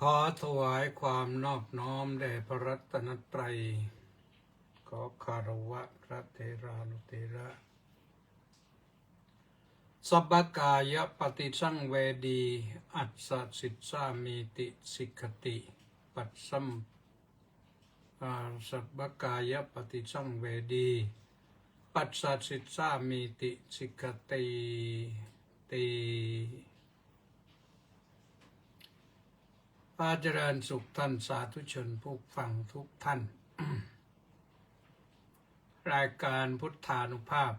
ขอถวายความนอบน้อมแด่พระรัตนตรัยขอคารวะพระเถรานุเถระสัพพกายปฏิสังเวดีอัสสสิทธามิติสิกขติปัสสัมสัพพกายปฏิสังเวดีปัสสสิทธามิติสิกขติติพระเจริญสุขท่านสาธุชนผู้ฟังทุกท่าน รายการพุทธานุภาพ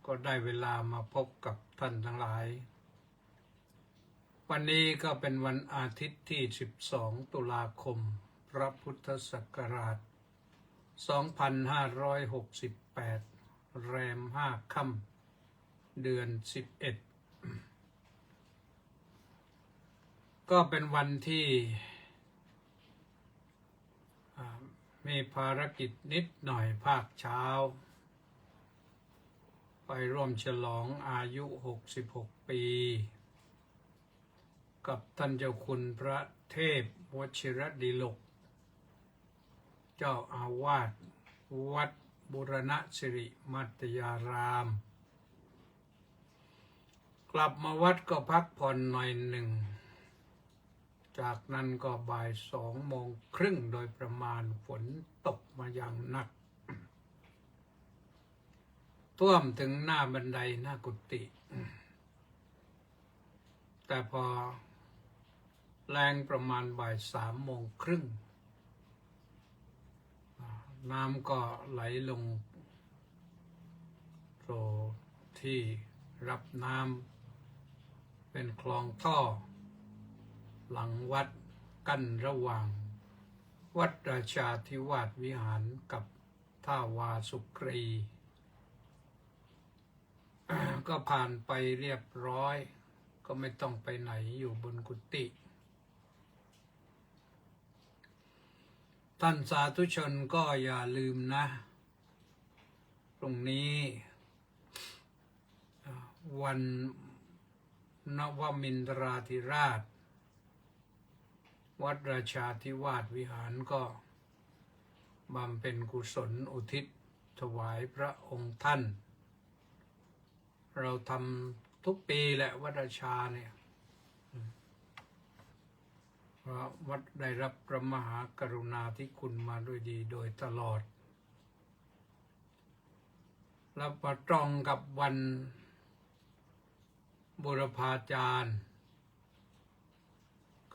ก็ได้เวลามาพบกับท่านทั้งหลายวันนี้ก็เป็นวันอาทิตย์ที่12ตุลาคมพระพุทธศักราช2568แรม5ค่ำเดือน11ก็เป็นวันที่มีภารกิจนิดหน่อยภาคเช้าไปร่วมฉลองอายุ66ปีกับท่านเจ้าคุณพระเทพวชิรดิลกเจ้าอาวาสวัดบูรณสิริมัตยารามกลับมาวัดก็พักผ่อนหน่อยหนึ่งจากนั้นก็บ่าย2:30โดยประมาณฝนตกมาอย่างหนักท่วมถึงหน้าบันไดหน้ากุฏิแต่พอแรงประมาณบ่าย3:30น้ำก็ไหลลงโถที่รับน้ำเป็นคลองท่อหลังวัดกั้นระหว่างวัดราชาธิวาสวิหารกับท่าวาสุกรี ก็ผ่านไปเรียบร้อยก็ไม่ต้องไปไหนอยู่บนกุฏิท่านสาธุชนก็อย่าลืมนะตรงนี้วันนวมินทราธิราชวัดราชาธิวาสวิหารก็บำเพ็ญกุศลอุทิศถวายพระองค์ท่านเราทำทุกปีแหละวัดราชาเนี่ยเพราะวัดได้รับพระมหากรุณาธิคุณมาด้วยดีโดยตลอดแล้วประตรงกับวันบุรพาจารย์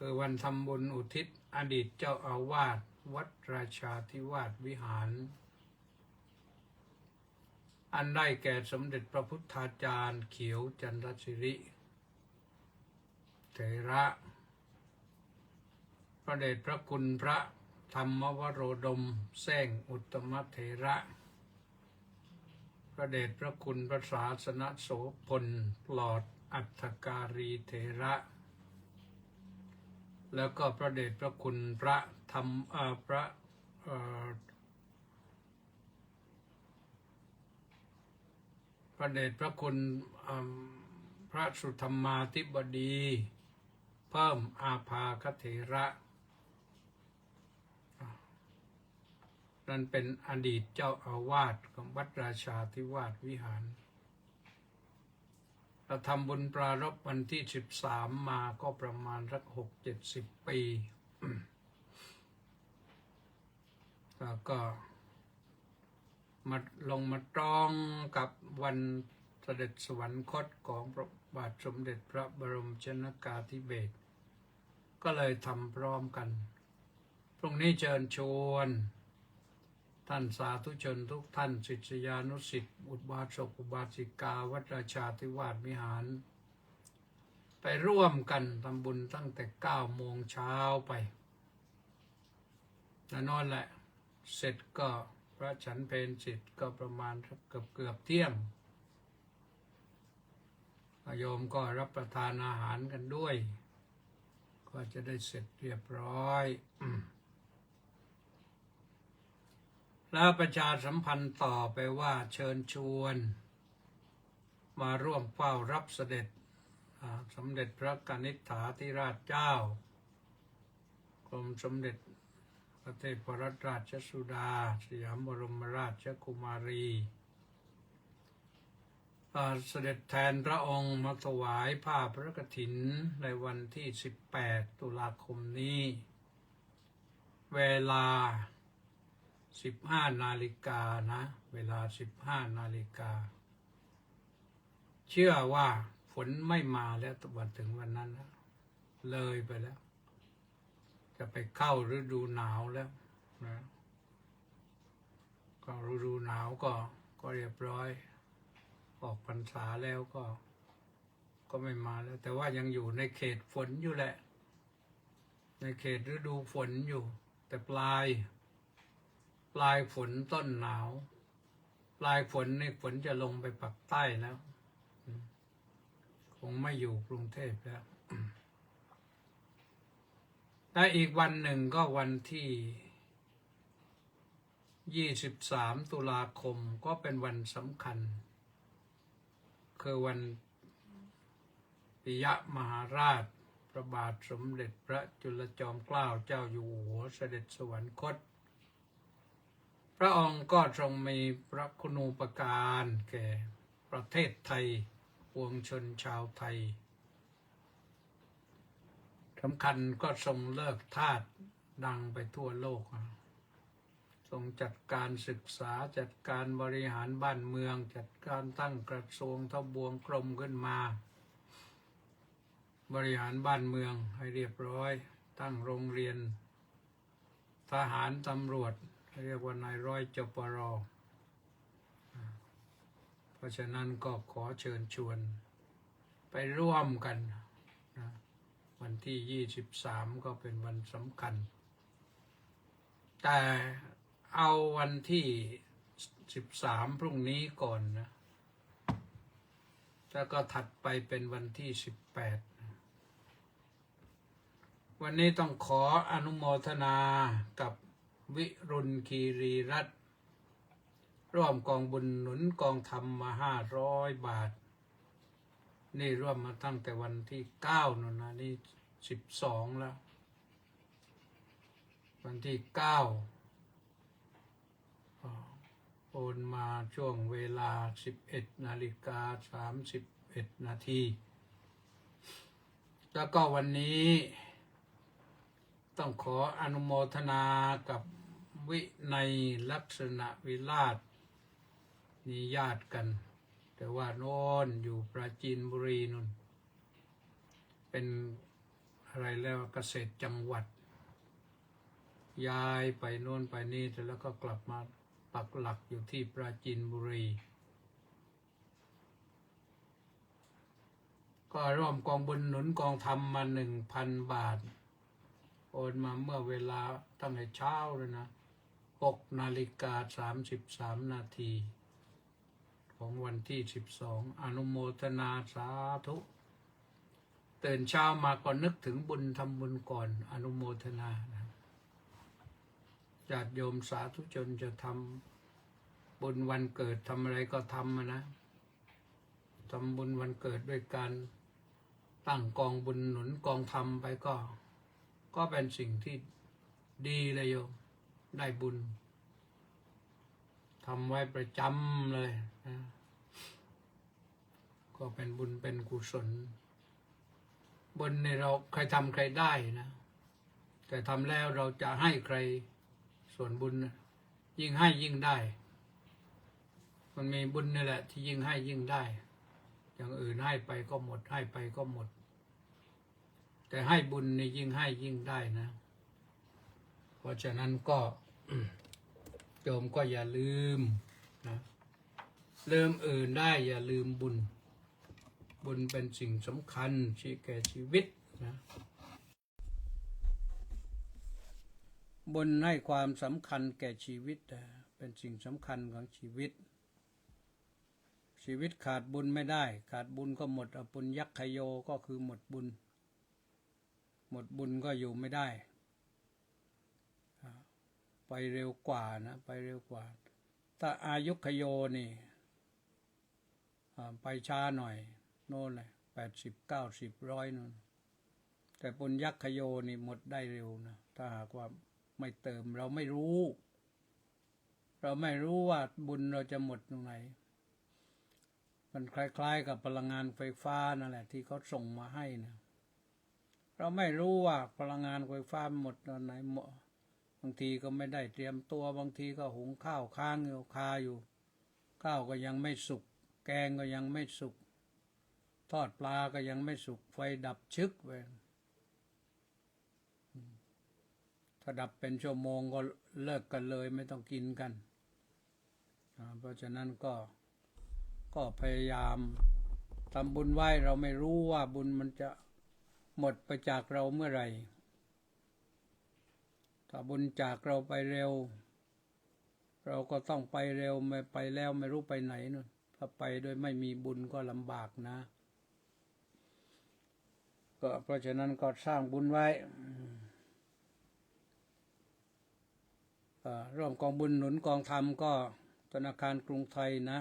คือวันทำบุญอุทิศอดีตเจ้าอาวาสวัดราชาธิวาสวิหารอันได้แก่สมเด็จพระพุทธาจารย์เขียวจันทศิริเถระพระเดชพระคุณพระธรรมวโรดมแซงอุตตมเถระพระเดชพระคุณพระศาสนโสพลปลอดอัฏฐการีเถระแล้วก็พระเดชพระคุณพระธรรมพระเดชพระคุณพระสุธรรมาธิบดีเพิ่มอาภาคเถระนั่นเป็นอดีตเจ้าอาวาสของวัดราชาธิวาสวิหารเราทำบุญปรารภวันที่13มาก็ประมาณสัก60-70 ปีแล้วก็มาลงมาตรงกับวันเสด็จสวรรคตของพระบาทสมเด็จพระบรมชนกาธิเบศรก็เลยทำพร้อมกันพรุ่งนี้เชิญชวนท่านสาธุชนทุกท่านศิษยานุศิษย์อุบาสกอุบาสิกาวัดราชาธิวาสวิหารไปร่วมกันทำบุญตั้งแต่9 โมงเช้าไปแล้วนอนแหละเสร็จก็พระฉันเพลเสร็จก็ประมาณเกือบเที่ยงโยมก็รับประทานอาหารกันด้วยก็จะได้เสร็จเรียบร้อยแล้วประชาสัมพันธ์ต่อไปว่าเชิญชวนมาร่วมเฝ้ารับเสด็จสมเด็จพระกนิษฐาธิราชเจ้า มสมเด็จพระเทพรัตนราชสุดาสยามบรมราชกุมารีเสด็จแทนพระองค์มาถวายผ้าพระกฐินในวันที่18ตุลาคมนี้เวลา15 นาฬิกานะเวลา15 นาฬิกาเชื่อว่าฝนไม่มาแล้ววันถึงวันนั้นนะเลยไปแล้วจะไปเข้าฤดูหนาวแล้วนะก็ฤดูหนาวก็เรียบร้อยออกพรรษาแล้วก็ไม่มาแล้วแต่ว่ายังอยู่ในเขตฝนอยู่แหละในเขตฤดูฝนอยู่แต่ปลายฝนต้นหนาวปลายฝนนี่ฝนจะลงไปปักใต้แล้วคงไม่อยู่กรุงเทพแล้วและอีกวันหนึ่งก็วันที่23ตุลาคมก็เป็นวันสำคัญคือวันปิยมหาราชพระบาทสมเด็จพระจุลจอมเกล้าเจ้าอยู่หัวเสด็จสวรรคตพระองค์ก็ทรงมีพระคุณูปการแก่ประเทศไทยปวงชนชาวไทยสำคัญก็ทรงเลิกทาสดังไปทั่วโลกทรงจัดการศึกษาจัดการบริหารบ้านเมืองจัดการตั้งกระทรวงทบวงกรมขึ้นมาบริหารบ้านเมืองให้เรียบร้อยตั้งโรงเรียนทหารตำรวจเรียกว่านายร้อยจปร.เพราะฉะนั้นก็ขอเชิญชวนไปร่วมกันนะวันที่23ก็เป็นวันสำคัญแต่เอาวันที่13พรุ่งนี้ก่อนนะแล้วก็ถัดไปเป็นวันที่18วันนี้ต้องขออนุโมทนากับวิรุณคีรีรัตน์ร่วมกองบุญหนุนกองธรรมมา500 บาทนี่ร่วมมาตั้งแต่วันที่9นู่นนะนี่12แล้ววันที่9โอนมาช่วงเวลา 11:31 นาทีแล้วก็วันนี้ต้องขออนุโมทนากับวินัยลักษณะวิราชนี่ญาติกันแต่ว่าโน่นอยู่ปราจีนบุรีนู่นเป็นอะไรแล้วเกษตรจังหวัดย้ายไปโน่นไปนี่แล้วก็กลับมาปักหลักอยู่ที่ปราจีนบุรีก็ร่วมกองบุญหนุนกองธรรมมา 1,000 บาทโอนมาเมื่อเวลาตั้งแต่เช้าเลยนะ6:33 นาทีของวันที่12อนุโมทนาสาธุตื่นเช้ามาก็นึกถึงบุญทำบุญก่อนอนุโมทนานะญาติโยมสาธุชนจะทำบุญวันเกิดทำอะไรก็ทำนะทำบุญวันเกิดด้วยการตั้งกองบุญหนุนกองธรรมไปก็เป็นสิ่งที่ดีเลยโยมได้บุญทำไว้ประจำเลยนะก็เป็นบุญเป็นกุศลบุญในเราใครทำใครได้นะแต่ทำแล้วเราจะให้ใครส่วนบุญยิ่งให้ยิ่งได้มันมีบุญนี่แหละที่ยิ่งให้ยิ่งได้อย่างอื่นให้ไปก็หมดให้ไปก็หมดแต่ให้บุญนี่ยิ่งให้ยิ่งได้นะเพราะฉะนั้นก็ โยมก็อย่าลืมนะลืมอื่นได้อย่าลืมบุญเป็นสิ่งสำคัญที่แก่ชีวิตนะบุญให้ความสำคัญแก่ชีวิตเป็นสิ่งสำคัญของชีวิตขาดบุญไม่ได้ขาดบุญก็หมดอปุญญัคโยก็คือหมดบุญก็อยู่ไม่ได้ไปเร็วกว่านะไปเร็วกว่าถ้าอายุคโยนี่ไปช้าหน่อยโน่นเลย80 90 100นู่นแต่ปุญญัคโยนี่หมดได้เร็วนะ ถ้าหากว่าไม่เติมเราไม่รู้ ว่าบุญเราจะหมดตรงไหนมันคล้ายๆกับพลังงานไฟฟ้านั่นแหละที่เขาส่งมาให้นะเราไม่รู้ว่าพลังงานไฟฟ้าหมดตอนไหนบางทีก็ไม่ได้เตรียมตัวบางทีก็หุงข้าวค้างอยู่คาอยู่ข้าวก็ยังไม่สุกแกงก็ยังไม่สุกทอดปลาก็ยังไม่สุกไฟดับชึกไปถ้าดับเป็นชั่วโมงก็เลิกกันเลยไม่ต้องกินกันเพราะฉะนั้นก็พยายามทำบุญไว้เราไม่รู้ว่าบุญมันจะหมดไปจากเราเมื่อไหร่ถ้าบุญจากเราไปเร็วเราก็ต้องไปเร็วไม่ไปแล้วไม่รู้ไปไหนนู่นถ้าไปโดยไม่มีบุญก็ลำบากนะก็เพราะฉะนั้นก็สร้างบุญไว้ร่วมกองบุญหนุนกองธรรมก็ธนาคารกรุงไทยนะ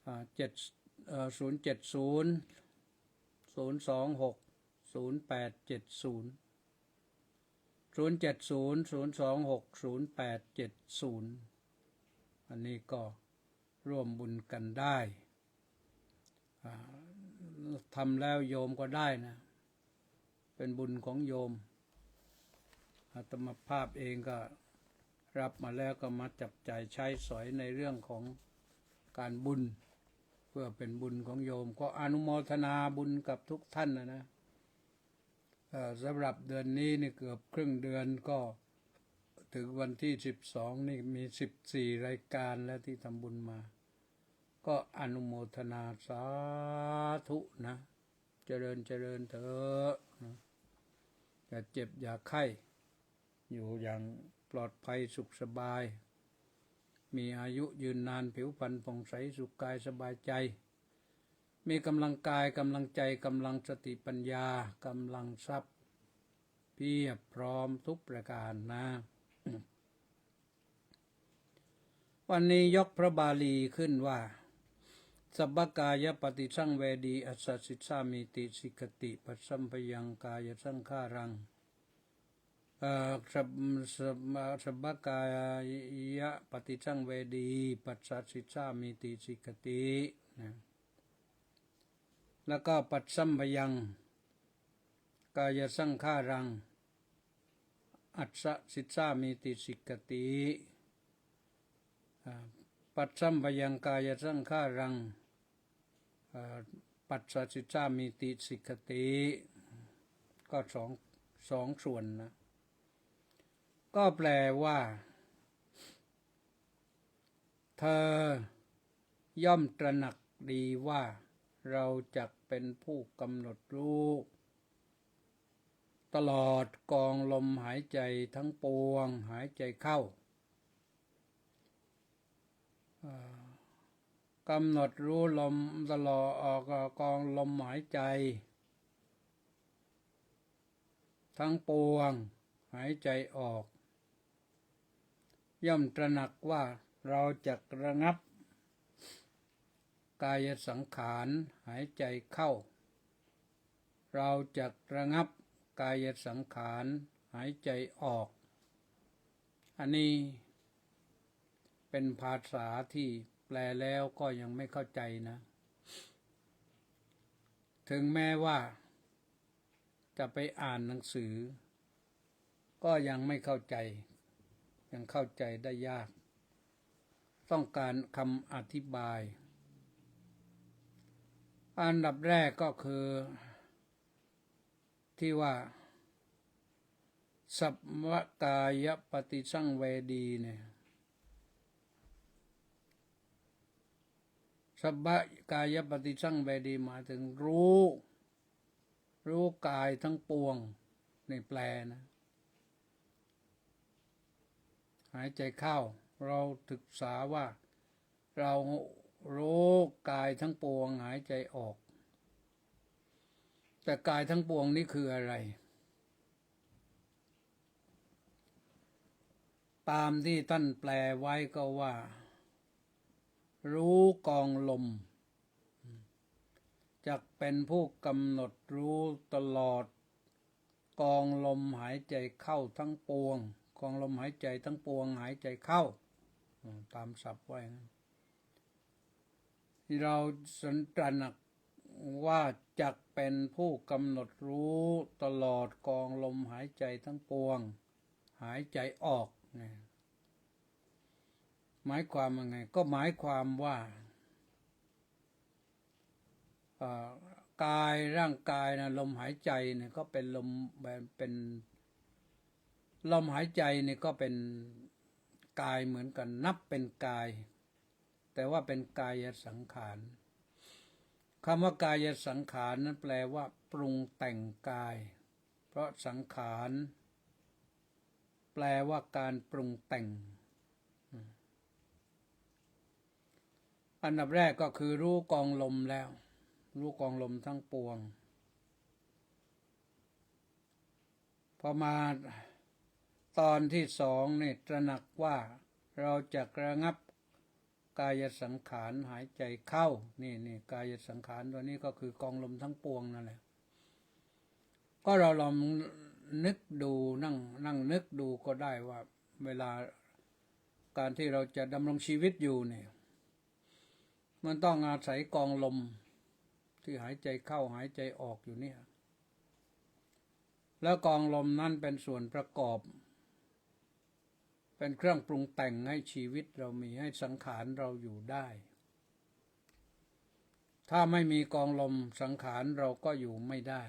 070-026-0870 อันนี้ก็ร่วมบุญกันได้ทำแล้วโยมก็ได้นะเป็นบุญของโยมอาตมาภาพเองก็รับมาแล้วก็มาจับจ่ายใช้สอยในเรื่องของการบุญเพื่อเป็นบุญของโยมก็อนุโมทนาบุญกับทุกท่านนะสำหรับเดือนนี้นี่เกือบครึ่งเดือนก็ถึงวันที่12นี่มี14รายการแล้วที่ทำบุญมาก็อนุโมทนาสาธุนะเจริญเถอะนะอย่าเจ็บอย่าไข้อยู่อย่างปลอดภัยสุขสบายมีอายุยืนนานผิวพรรณผ่องใสสุขกายสบายใจมีกำลังกายกำลังใจกำลังสติปัญญากำลังทรัพย์เพียบพร้อมทุกประการนะ วันนี้ยกพระบาลีขึ้นว่าสัพพกายปฏิสังเวดีอัสสสิสามิติสิกติปัสสัมปยังกายสังขารังสัพพกายปฏิสังเวดีปัสสสิสามิติสิกตินะแล้วก็ปัสสัมปยังกายสังขารังอัสสสิสามิติสิกติปัสสัมปยังกายสังขารังปัสสสิสามิติสิกติก็สองส่วนนะก็แปลว่าเธอย่อมตระหนักดีว่าเราจะเป็นผู้กำหนดรู้ตลอดกองลมหายใจทั้งปวงหายใจเข้ากำหนดรู้ลมตลอดออกกองลมหายใจทั้งปวงหายใจออกย่อมตระหนักว่าเราจะระงับกายสังขารหายใจเข้าเราจะระงับกายสังขารหายใจออกอันนี้เป็นภาษาที่แปลแล้วก็ยังไม่เข้าใจนะถึงแม้ว่าจะไปอ่านหนังสือก็ยังไม่เข้าใจยังเข้าใจได้ยากต้องการคำอธิบายอันดับแรกก็คือที่ว่าสัพพกายปฏิสังเวดีเนี่ยสัพพกายปฏิสังเวดีหมายถึงรู้กายทั้งปวงในแปลนะหายใจเข้าเราศึกษาว่าเรารู้กายทั้งปวงหายใจออกแต่กายทั้งปวงนี่คืออะไรตามที่ท่านแปลไว้ก็ว่ารู้กองลมจักเป็นผู้กำหนดรู้ตลอด กองลมหายใจเข้าทั้งปวงกองลมหายใจทั้งปวงหายใจเข้าตามศัพท์ไว้นะเราสันตระหนักว่าจักเป็นผู้กำหนดรู้ตลอดกองลมหายใจทั้งปวงหายใจออกนะหมายความว่าไงก็หมายความว่ากายร่างกายนะลมหายใจเนี่ยก็เป็นลมเป็นลมหายใจเนี่ยก็เป็นกายเหมือนกันนับเป็นกายแต่ว่าเป็นกายสังขารคำว่ากายสังขารนั้นแปลว่าปรุงแต่งกายเพราะสังขารแปลว่าการปรุงแต่งอันดับแรกก็คือรู้กองลมแล้วรู้กองลมทั้งปวงพอมาตอนที่สองนี่ตระหนักว่าเราจะระงับกายสังขารหายใจเข้านี่กายสังขารตัวนี้ก็คือกองลมทั้งปวงนั่นแหละก็เราลองนึกดูนั่งนึกดูก็ได้ว่าเวลาการที่เราจะดำรงชีวิตอยู่เนี่ยมันต้องอาศัยกองลมที่หายใจเข้าหายใจออกอยู่เนี่ยแล้วกองลมนั้นเป็นส่วนประกอบเป็นเครื่องปรุงแต่งให้ชีวิตเรามีให้สังขารเราอยู่ได้ถ้าไม่มีกองลมสังขารเราก็อยู่ไม่ได้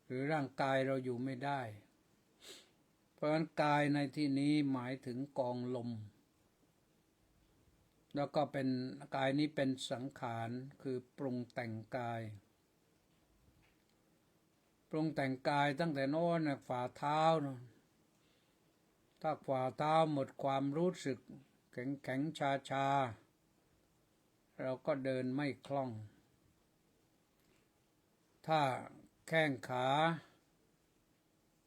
หรือร่างกายเราอยู่ไม่ได้เพราะฉะนั้นกายในที่นี้หมายถึงกองลมแล้วก็เป็นกายนี้เป็นสังขารคือปรุงแต่งกายปรุงแต่งกายตั้งแต่โน้นฝ่าเท้านะถ้าฝ่าเท้าหมดความรู้สึกแข็งชาเราก็เดินไม่คล่องถ้าแข้งขา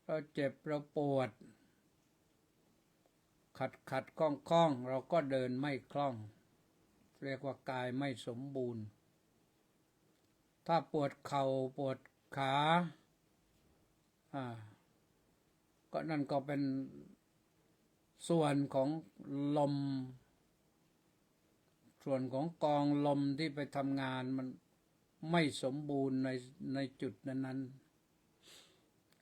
เราเจ็บเราปวดขัดข้องเราก็เดินไม่คล่องเรียกว่ากายไม่สมบูรณ์ถ้าปวดเข่าปวดขาก็นั่นก็เป็นส่วนของลมส่วนของกองลมที่ไปทำงานมันไม่สมบูรณ์ในจุดนั้น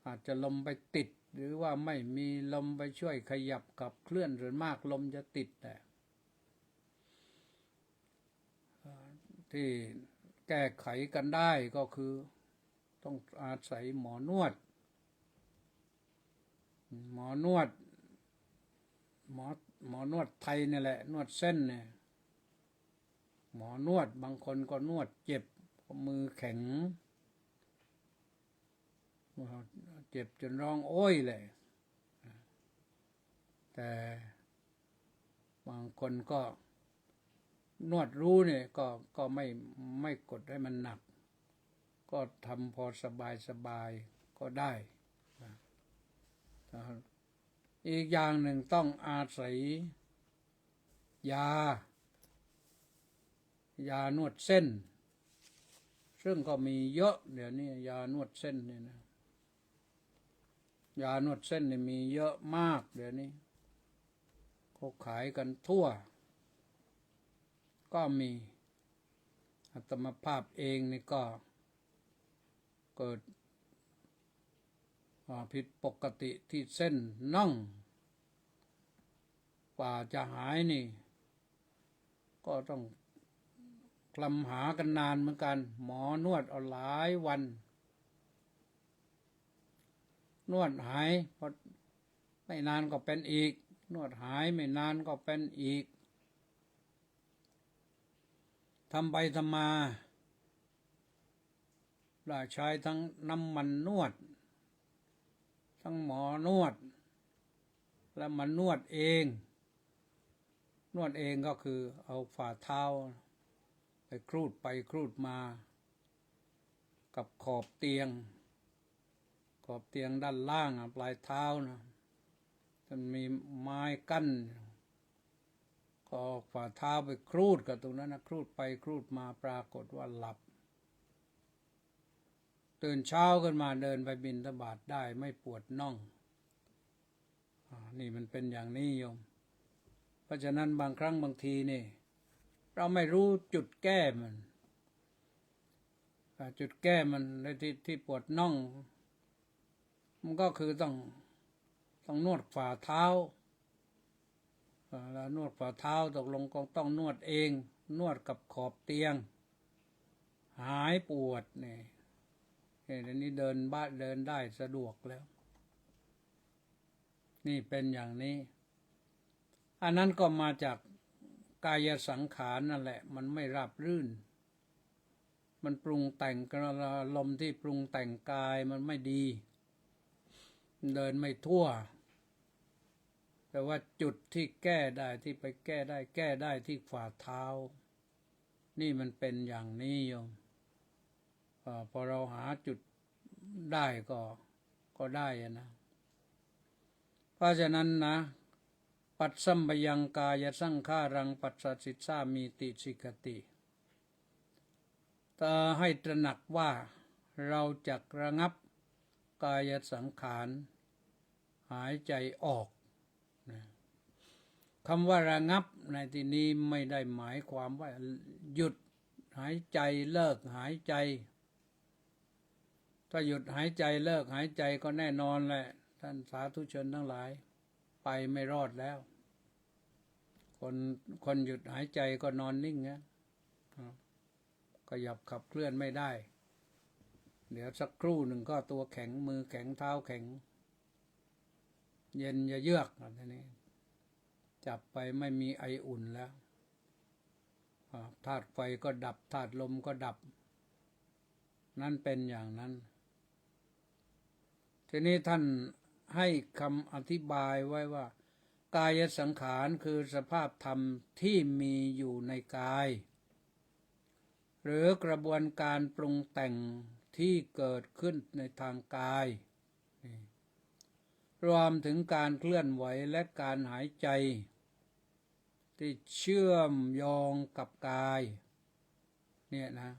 อาจจะลมไปติดหรือว่าไม่มีลมไปช่วยขยับกับเคลื่อนหรือมากลมจะติดแต่ที่แก้ไขกันได้ก็คือต้องอาศัยหมอนวดหมอนวดไทยนี่แหละนวดเส้นเนี่ยหมอนวดบางคนก็นวดเจ็บมือแข็งเจ็บจนร้องโอ้ยเลยแต่บางคนก็นวดรู้เนี่ยก็ไม่กดให้มันหนักก็ทำพอสบายก็ได้อีกอย่างหนึ่งต้องอาศัยยานวดเส้นซึ่งก็มีเยอะเดี๋ยวนี้ยานวดเส้นเนี่ยนะยานวดเส้นเนี่ยมีเยอะมากเดี๋ยวนี้เขาขายกันทั่วก็มีอาตมาภาพเองนี่ก็เกิดผิดปกติที่เส้นน่องกว่าจะหายนี่ก็ต้องคลำหากันนานเหมือนกันหมอนวดเอาหลายวันนวดหายพอไม่นานก็เป็นอีกนวดหายไม่นานก็เป็นอีกทำไปทำมาได้ใช้ทั้งน้ำมันนวดทั้งหมอนวดและมันนวดเองก็คือเอาฝ่าเท้าไปครูดไปครูดมากับขอบเตียงด้านล่างปลายเท้านะมันมีไม้กั้นก็ฝ่าเท้าไปครูดกับตรงนั้นนะครูดไปครูดมาปรากฏว่าหลับ ตื่นเช้าขึ้นมาเดินไปบิณฑบาตได้ไม่ปวดน่องนี่มันเป็นอย่างนี้โยมเพราะฉะนั้นบางครั้งบางทีนี่เราไม่รู้จุดแก้มันจุดแก้มันในที่ปวดน่องมันก็คือต้องนวดฝ่าเท้าแล้วนวดฝ่าเท้าตกลงก็ต้องนวดเองนวดกับขอบเตียงหายปวดนี่เดี๋ยวนี้เดินบ้านเดินได้สะดวกแล้วนี่เป็นอย่างนี้อันนั้นก็มาจากกายสังขารนั่นแหละมันไม่ราบรื่นมันปรุงแต่งลมที่ปรุงแต่งกายมันไม่ดีเดินไม่ทั่วแต่ว่าจุดที่แก้ได้ที่ไปแก้ได้ที่ฝ่าเท้านี่มันเป็นอย่างนี้โยมพอเราหาจุดได้ก็ได้นะเพราะฉะนั้นนะปัสสัมปยังกายสังขารังปัสสสิสามีติสิกติแต่ให้ตระหนักว่าเราจักระงับกายสังขารหายใจออกคำว่าระงับในที่นี้ไม่ได้หมายความว่าหยุดหายใจเลิกหายใจถ้าหยุดหายใจเลิกหายใจก็แน่นอนแหละท่านสาธุชนทั้งหลายไปไม่รอดแล้วคนหยุดหายใจก็นอนนิ่งนะขยับขับเคลื่อนไม่ได้เดี๋ยวสักครู่หนึ่งก็ตัวแข็งมือแข็งเท้าแข็งเย็นเยือกทีนี้จับไปไม่มีไออุ่นแล้วธาตุไฟก็ดับธาตุลมก็ดับนั่นเป็นอย่างนั้นทีนี้ท่านให้คำอธิบายไว้ว่ากายสังขารคือสภาพธรรมที่มีอยู่ในกายหรือกระบวนการปรุงแต่งที่เกิดขึ้นในทางกายรวมถึงการเคลื่อนไหวและการหายใจที่เชื่อมโยงกับกายเนี่ยนะ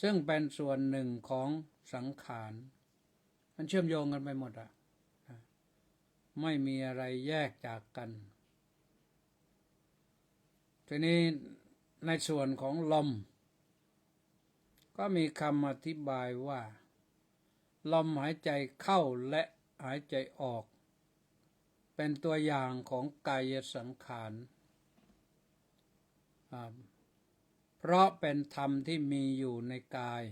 ซึ่งเป็นส่วนหนึ่งของสังขารมันเชื่อมโยงกันไปหมดไม่มีอะไรแยกจากกันทีนี้ในส่วนของลมก็มีคำอธิบายว่าลมหายใจเข้าและหายใจออกเป็นตัวอย่างของกายสังขารเพราะเป็นธรรมที่มีอยู่ในกาย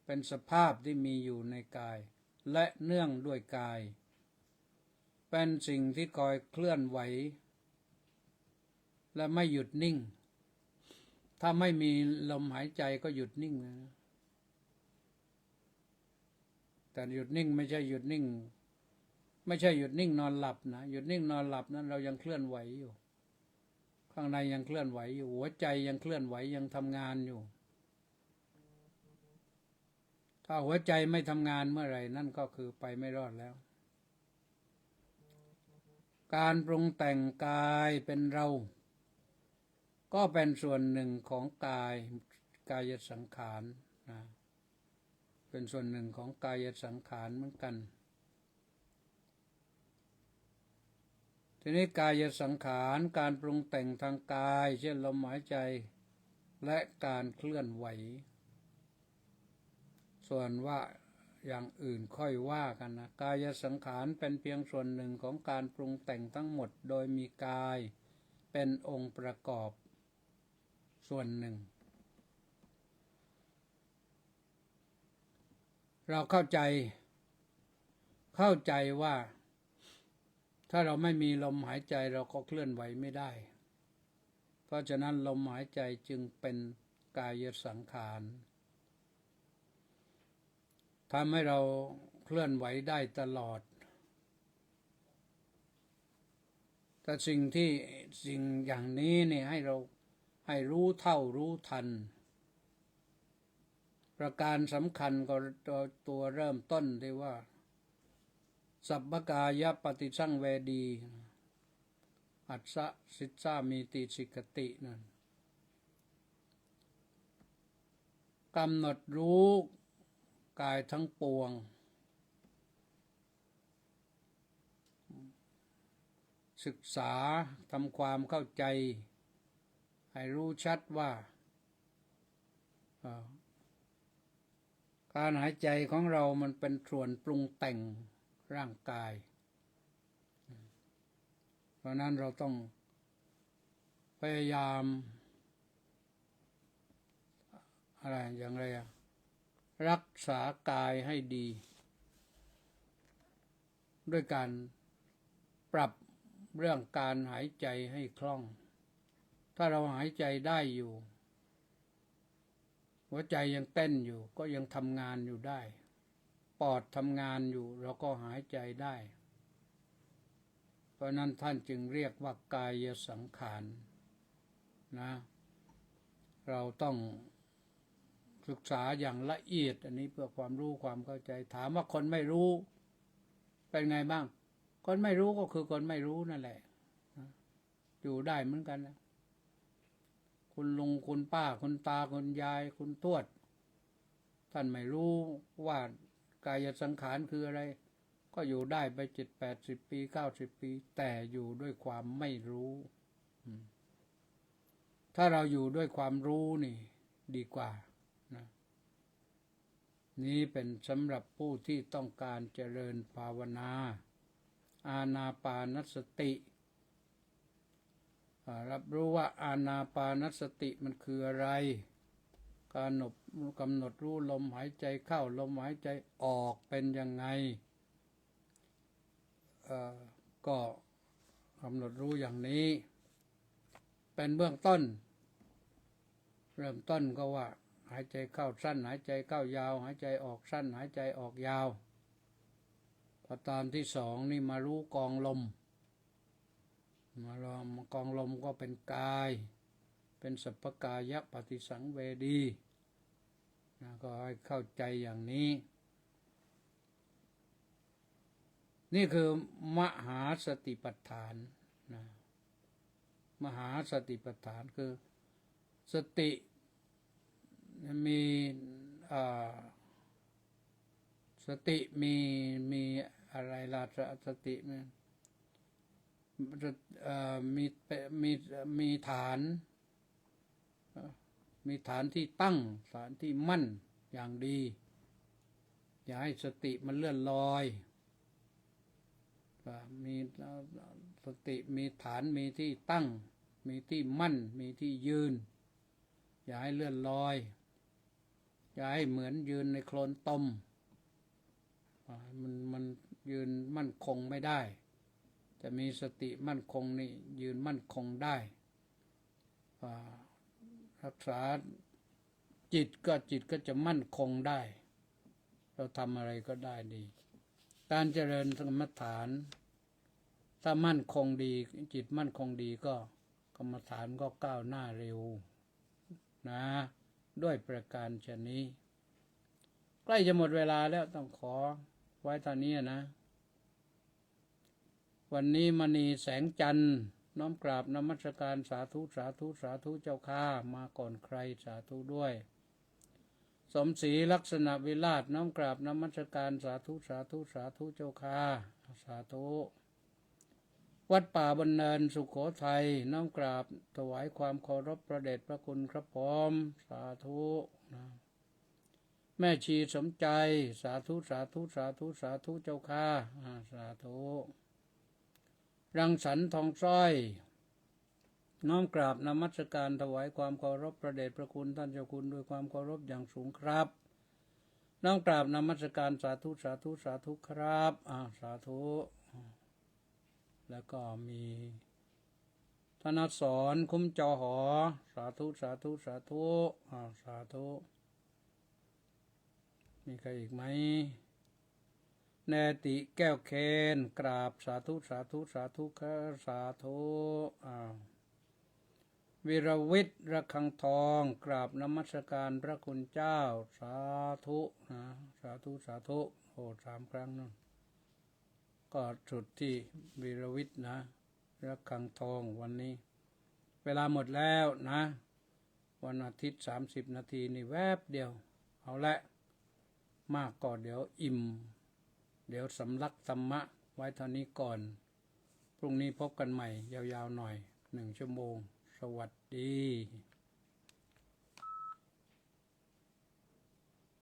เป็นสภาพที่มีอยู่ในกายและเนื่องด้วยกายเป็นสิ่งที่คอยเคลื่อนไหวและไม่หยุดนิ่งถ้าไม่มีลมหายใจก็หยุดนิ่งนะแต่หยุดนิ่งไม่ใช่หยุดนิ่งนอนหลับนะหยุดนิ่งนอนหลับนั้นเรายังเคลื่อนไหวอยู่ข้างในยังเคลื่อนไหวอยู่หัวใจยังเคลื่อนไหวยังทำงานอยู่ถ้าหัวใจไม่ทำงานเมื่อไหร่นั่นก็คือไปไม่รอดแล้วการปรุงแต่งกายเป็นเราก็เป็นส่วนหนึ่งของกายสังขารนะเป็นส่วนหนึ่งของกายสังขารเหมือนกันทีนี้กายสังขารการปรุงแต่งทางกายเช่นลมหายใจและการเคลื่อนไหวส่วนว่าอย่างอื่นค่อยว่ากันนะกายสังขารเป็นเพียงส่วนหนึ่งของการปรุงแต่งทั้งหมดโดยมีกายเป็นองค์ประกอบส่วนหนึ่งเราเข้าใจว่าถ้าเราไม่มีลมหายใจเราก็เคลื่อนไหวไม่ได้เพราะฉะนั้นลมหายใจจึงเป็นกายสังขารทำให้เราเคลื่อนไหวได้ตลอดแต่สิ่งอย่างนี้เนี่ยให้รู้เท่ารู้ทันประการสำคัญก็ตัวเริ่มต้นที่ว่าสัพพกายปฏิสังเวดีอัสสะสิสามีติสิกตินั่นกำหนดรู้ กายทั้งปวงศึกษาทำความเข้าใจให้รู้ชัดว่าการหายใจของเรามันเป็นส่วนปรุงแต่งร่างกายเพราะนั้นเราต้องพยายามอะไรอย่างไรรักษากายให้ดีด้วยการปรับเรื่องการหายใจให้คล่องถ้าเราหายใจได้อยู่หัวใจยังเต้นอยู่ก็ยังทำงานอยู่ได้ปอดทำงานอยู่เราก็หายใจได้เพราะนั้นท่านจึงเรียกว่ากายสังขารนะเราต้องศึกษาอย่างละเอียดอันนี้เพื่อความรู้ความเข้าใจถามว่าคนไม่รู้เป็นไงบ้างคนไม่รู้ก็คือคนไม่รู้นั่นแหละอยู่ได้เหมือนกันนะคุณลุงคุณป้าคุณตาคุณยายคุณทวดท่านไม่รู้ว่ากายสังขารคืออะไรก็อยู่ได้ไป70-80 ปี90 ปีแต่อยู่ด้วยความไม่รู้ถ้าเราอยู่ด้วยความรู้นี่ดีกว่านะนี้เป็นสำหรับผู้ที่ต้องการเจริญภาวนาอานาปานสติรับรู้ว่าอานาปานสติมันคืออะไรการกำหนดรู้ลมหายใจเข้าลมหายใจออกเป็นยังไงก็กำหนดรู้อย่างนี้เป็นเบื้องต้นเริ่มต้นก็ว่าหายใจเข้าสั้นหายใจเข้ายาวหายใจออกสั้นหายใจออกยาวพอตอนที่สองนี่มารู้กองลมมาลองกองลมก็เป็นกายเป็นสัพพกายปฏิสังเวดีนะก็ให้เข้าใจอย่างนี้นี่คือมหาสติปัฏฐานนะมหาสติปัฏฐานคือสติมีสติมีอะไรล่ะสติมีฐานมีฐานที่ตั้งฐานที่มั่นอย่างดีอย่าให้สติมันเลื่อนลอยมีสติมีฐานมีที่ตั้งมีที่มั่นมีที่ยืนอย่าให้เลื่อนลอยอย่าให้เหมือนยืนในโคลนตมมันยืนมั่นคงไม่ได้แต่มีสติมั่นคงนี่ยืนมั่นคงได้รักษาจิตก็จะมั่นคงได้เราทำอะไรก็ได้ดีการเจริญสมถะถ้ามั่นคงดีจิตมั่นคงดีก็กรรมฐานก็ก้าวหน้าเร็วนะด้วยประการชนี้ใกล้จะหมดเวลาแล้วต้องขอไว้ตอนนี้นะวันนี้มณีแสงจันทร์น้อมกราบนมัสการสาธุสาธุสาธุเจ้าข้ามาก่อนใครสาธุด้วยสมศรีลักษณะวิราชน้อมกราบนมัสการสาธุสาธุสาธุเจ้าข้าสาธุวัดป่าบนเนินสุโขทัยน้อมกราบถวายความเคารพพระเดชพระคุณครับผมสาธุนะแม่ชีสมใจสาธุสาธุสาธุสาธุเจ้าข้าสาธุรังสรรค์ทองสร้อยน้อมกราบนมัสการถวายความเคารพพระเดชพระคุณท่านเจ้าคุณด้วยความเคารพอย่างสูงครับน้อมกราบนมัสการสาธุสาธุสาธุครับสาธุแล้วก็มีธนสรคุ้มจอหอสาธุสาธุสาธุสาธุมีใครอีกไหมแนติแก้วเคนกราบสาธุสาธุสาธุครับสาธุวิรวิทย์ระฆังทองกราบนมัสการพระคุณเจ้าสาธุนะสาธุสาธุโอ้3 ครั้งนั่นก็สุดที่วิรวิทย์นะระฆังทองวันนี้เวลาหมดแล้วนะวันอาทิตย์30 นาทีนี่แวบเดียวเอาละ มากก็เดี๋ยวอิ่ม เดี๋ยวสำลักธรรมะไว้เท่านี้ก่อน พรุ่งนี้พบกันใหม่ยาวๆหน่อย1 ชั่วโมง สวัสดี